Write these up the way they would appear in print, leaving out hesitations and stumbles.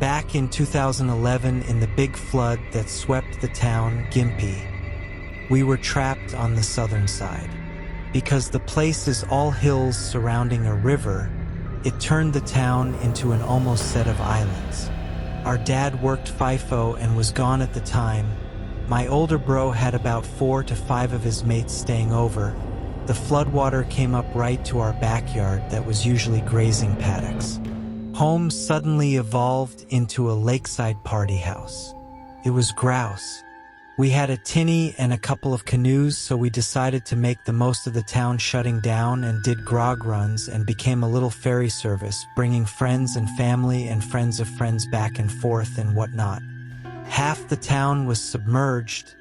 back in 2011 in the big flood that swept the town, Gympie. We were trapped on the southern side. Because the place is all hills surrounding a river, it turned the town into an almost set of islands. Our dad worked FIFO and was gone at the time. My older bro had about 4 to 5 of his mates staying over. The floodwater came up right to our backyard that was usually grazing paddocks. Home suddenly evolved into a lakeside party house. It was grouse. We had a tinny and a couple of canoes, so we decided to make the most of the town shutting down and did grog runs and became a little ferry service, bringing friends and family and friends of friends back and forth and whatnot. Half the town was submerged.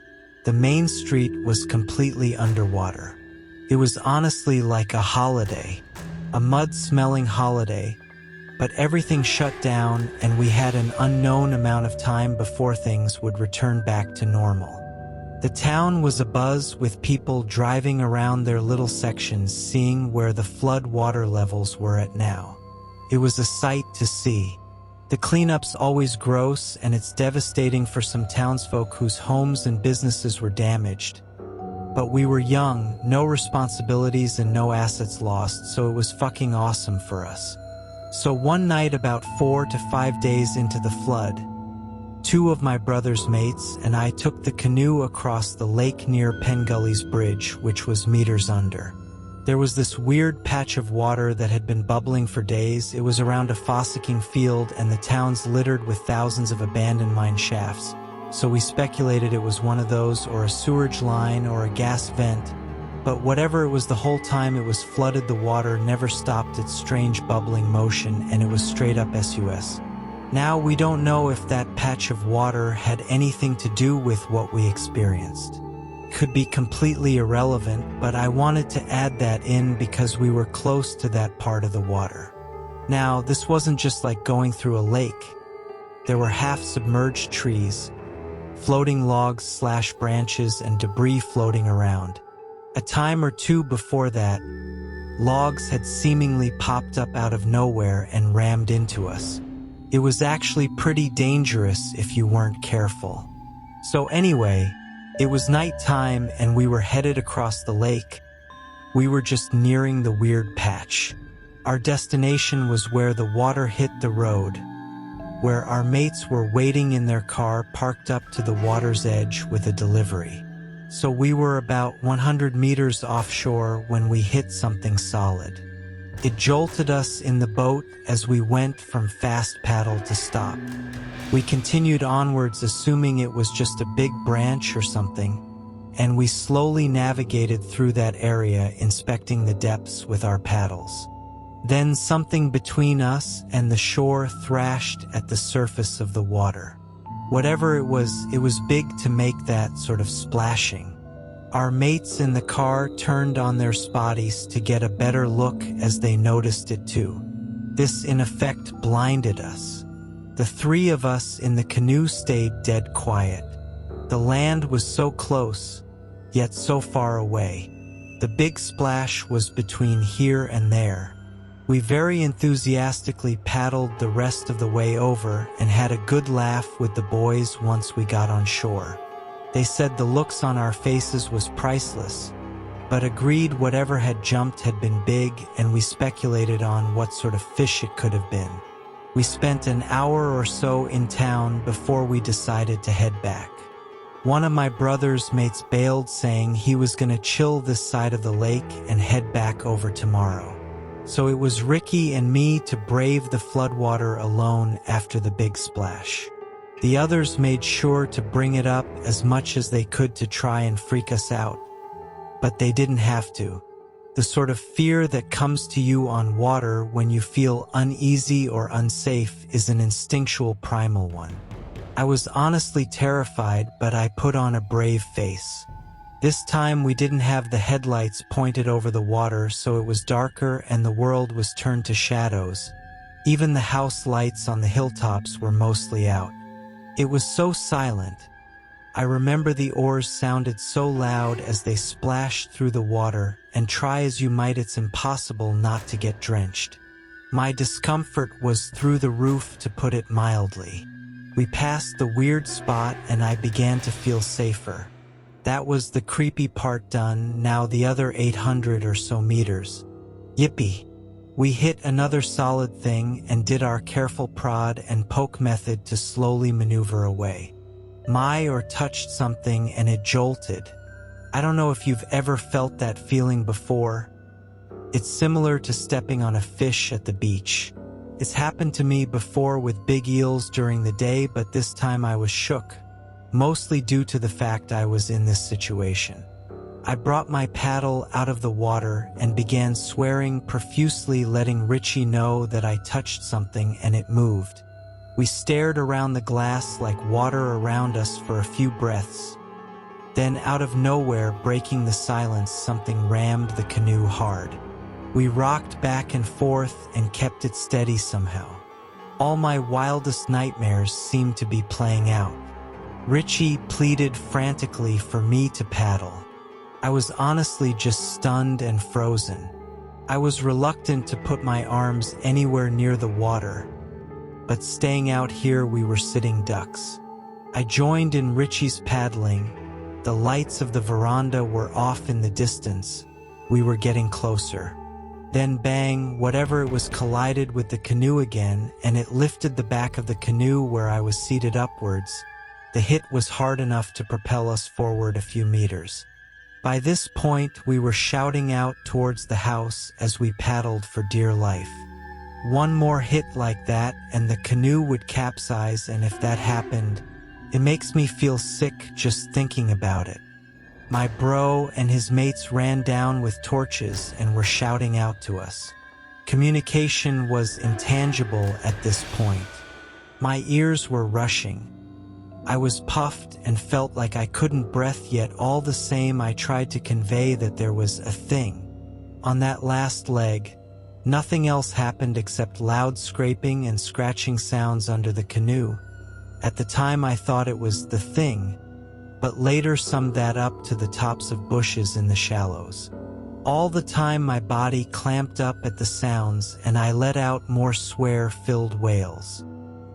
The main street was completely underwater. It was honestly like a holiday, a mud-smelling holiday, but everything shut down and we had an unknown amount of time before things would return back to normal. The town was abuzz with people driving around their little sections, seeing where the flood water levels were at now. It was a sight to see. The cleanup's always gross, and it's devastating for some townsfolk whose homes and businesses were damaged. But we were young, no responsibilities and no assets lost, so it was fucking awesome for us. So one night about 4 to 5 days into the flood, 2 of my brother's mates and I took the canoe across the lake near Pengully's bridge, which was meters under. There was this weird patch of water that had been bubbling for days. It was around a fossicking field and the town's littered with thousands of abandoned mine shafts. So we speculated it was one of those, or a sewerage line, or a gas vent. But whatever it was, the whole time it was flooded, the water never stopped its strange bubbling motion, and it was straight up SUS. Now we don't know if that patch of water had anything to do with what we experienced. Could be completely irrelevant, but I wanted to add that in because we were close to that part of the water. Now, this wasn't just like going through a lake. There were half-submerged trees, floating logs / branches, and debris floating around. A time or two before that, logs had seemingly popped up out of nowhere and rammed into us. It was actually pretty dangerous if you weren't careful. So anyway, it was nighttime and we were headed across the lake. We were just nearing the weird patch. Our destination was where the water hit the road, where our mates were waiting in their car parked up to the water's edge with a delivery. So we were about 100 meters offshore when we hit something solid. It jolted us in the boat as we went from fast paddle to stop. We continued onwards assuming it was just a big branch or something, and we slowly navigated through that area, inspecting the depths with our paddles. Then something between us and the shore thrashed at the surface of the water. Whatever it was big to make that sort of splashing. Our mates in the car turned on their spotties to get a better look as they noticed it too. This in effect blinded us. The 3 of us in the canoe stayed dead quiet. The land was so close, yet so far away. The big splash was between here and there. We very enthusiastically paddled the rest of the way over and had a good laugh with the boys once we got on shore. They said the looks on our faces was priceless, but agreed whatever had jumped had been big, and we speculated on what sort of fish it could have been. We spent an hour or so in town before we decided to head back. One of my brother's mates bailed, saying he was gonna chill this side of the lake and head back over tomorrow. So it was Ricky and me to brave the floodwater alone after the big splash. The others made sure to bring it up as much as they could to try and freak us out. But they didn't have to. The sort of fear that comes to you on water when you feel uneasy or unsafe is an instinctual primal one. I was honestly terrified, but I put on a brave face. This time we didn't have the headlights pointed over the water, so it was darker and the world was turned to shadows. Even the house lights on the hilltops were mostly out. It was so silent. I remember the oars sounded so loud as they splashed through the water, and try as you might, it's impossible not to get drenched. My discomfort was through the roof, to put it mildly. We passed the weird spot and I began to feel safer. That was the creepy part done. Now the other 800 or so meters. Yippee! We hit another solid thing and did our careful prod and poke method to slowly maneuver away. Or touched something and it jolted. I don't know if you've ever felt that feeling before. It's similar to stepping on a fish at the beach. It's happened to me before with big eels during the day, but this time I was shook, mostly due to the fact I was in this situation. I brought my paddle out of the water and began swearing profusely, letting Richie know that I touched something and it moved. We stared around the glass like water around us for a few breaths. Then out of nowhere, breaking the silence, something rammed the canoe hard. We rocked back and forth and kept it steady somehow. All my wildest nightmares seemed to be playing out. Richie pleaded frantically for me to paddle. I was honestly just stunned and frozen. I was reluctant to put my arms anywhere near the water, but staying out here we were sitting ducks. I joined in Richie's paddling. The lights of the veranda were off in the distance. We were getting closer. Then bang, whatever it was collided with the canoe again, and it lifted the back of the canoe where I was seated upwards. The hit was hard enough to propel us forward a few meters. By this point, we were shouting out towards the house as we paddled for dear life. One more hit like that and the canoe would capsize, and if that happened, it makes me feel sick just thinking about it. My bro and his mates ran down with torches and were shouting out to us. Communication was intangible at this point. My ears were rushing. I was puffed and felt like I couldn't breathe, yet all the same I tried to convey that there was a thing. On that last leg, nothing else happened except loud scraping and scratching sounds under the canoe. At the time I thought it was the thing, but later summed that up to the tops of bushes in the shallows. All the time my body clamped up at the sounds and I let out more swear-filled wails.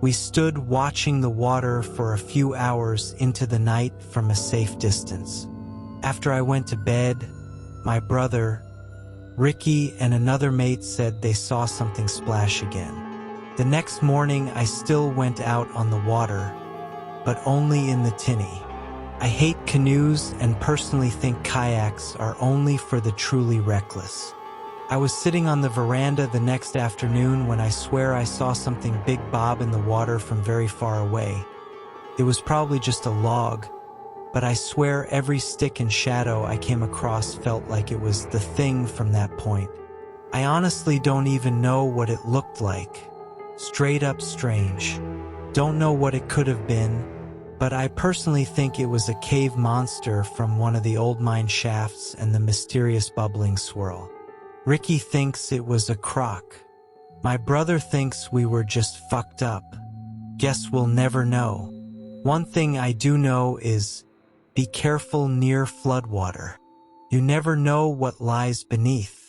We stood watching the water for a few hours into the night from a safe distance. After I went to bed, my brother, Ricky, and another mate said they saw something splash again. The next morning I still went out on the water, but only in the tinny. I hate canoes and personally think kayaks are only for the truly reckless. I was sitting on the veranda the next afternoon when I swear I saw something big bob in the water from very far away. It was probably just a log, but I swear every stick and shadow I came across felt like it was the thing from that point. I honestly don't even know what it looked like. Straight up strange. Don't know what it could have been, but I personally think it was a cave monster from one of the old mine shafts and the mysterious bubbling swirl. Ricky thinks it was a croc. My brother thinks we were just fucked up. Guess we'll never know. One thing I do know is, be careful near floodwater. You never know what lies beneath.